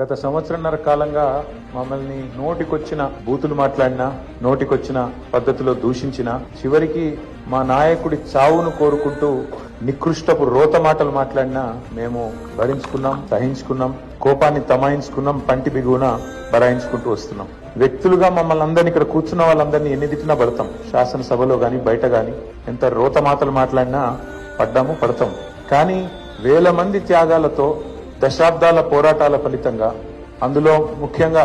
గత సంవత్సరంన్నర కాలంగా మమ్మల్ని నోటికొచ్చిన బూతులు మాట్లాడినా, నోటికొచ్చిన పద్ధతిలో దూషించిన, చివరికి మా నాయకుడి చావును కోరుకుంటూ నికృష్టపు రోత మాటలు మాట్లాడినా మేము భరించుకున్నాం, సహించుకున్నాం, కోపాన్ని తమాయించుకున్నాం, పంటి బిగువున బరాయించుకుంటూ వస్తున్నాం. వ్యక్తులుగా మమ్మల్ని అందరినీ ఇక్కడ కూర్చున్న వాళ్ళందరినీ ఎన్ని తిట్టినా పడతాం. శాసనసభలో గాని బయట గాని ఎంత రోత మాటలు మాట్లాడినా పడ్డాము, పడతాం. కానీ వేల మంది త్యాగాలతో, దశాబ్దాల పోరాటాల ఫలితంగా, అందులో ముఖ్యంగా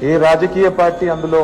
ఏ రాజకీయ పార్టీ అందులో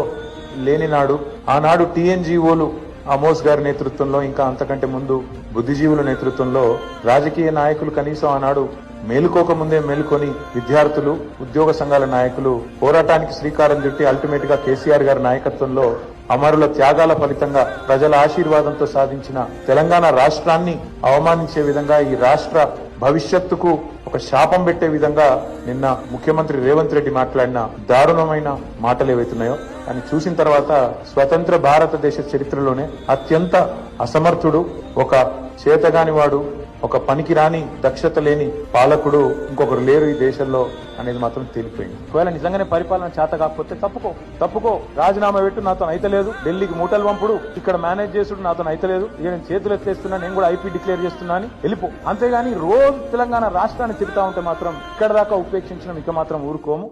లేని నాడు, ఆనాడు టీఎన్జీఓలు అమోస్ గారి నేతృత్వంలో, ఇంకా అంతకంటే ముందు బుద్ధిజీవుల నేతృత్వంలో రాజకీయ నాయకులు కనీసం ఆనాడు మేలుకోకముందే మేలుకొని విద్యార్థులు, ఉద్యోగ సంఘాల నాయకులు పోరాటానికి శ్రీకారం చుట్టి అల్టిమేట్ గా కేసీఆర్ గారి నాయకత్వంలో అమరుల త్యాగాల ఫలితంగా ప్రజల ఆశీర్వాదంతో సాధించిన తెలంగాణ రాష్ట్రాన్ని అవమానించే విధంగా, ఈ రాష్ట్ర భవిష్యత్తుకు ఒక శాపం పెట్టే విధంగా నిన్న ముఖ్యమంత్రి రేవంత్ రెడ్డి మాట్లాడిన దారుణమైన మాటలు ఏవైతున్నాయో అని చూసిన తర్వాత స్వతంత్ర భారతదేశ చరిత్రలోనే అత్యంత అసమర్థుడు, ఒక చేతగాని వాడు, ఒక పనికిరాని దక్షత లేని పాలకుడు ఇంకొకరు లేరు ఈ దేశంలో అనేది మాత్రం తేలిపోయింది. ఒకవేళ నిజంగానే పరిపాలన చేత కాకపోతే తప్పుకో, రాజీనామా పెట్టు, నాతో అయితలేదు, ఢిల్లీకి మూటలు పంపుడు, ఇక్కడ మేనేజ్ చేసుడు నాతో అయితలేదు, ఇక నేను చేతులు ఎత్తేస్తున్నా, నేను కూడా ఐపీ డిక్లేర్ చేస్తున్నా అని వెళ్ళిపో. అంతేగాని రోజు తెలంగాణ రాష్ట్రాన్ని తిరుగుతా ఉంటే మాత్రం ఇక్కడ దాకా ఉపేక్షించడం ఇక మాత్రం ఊరుకోము.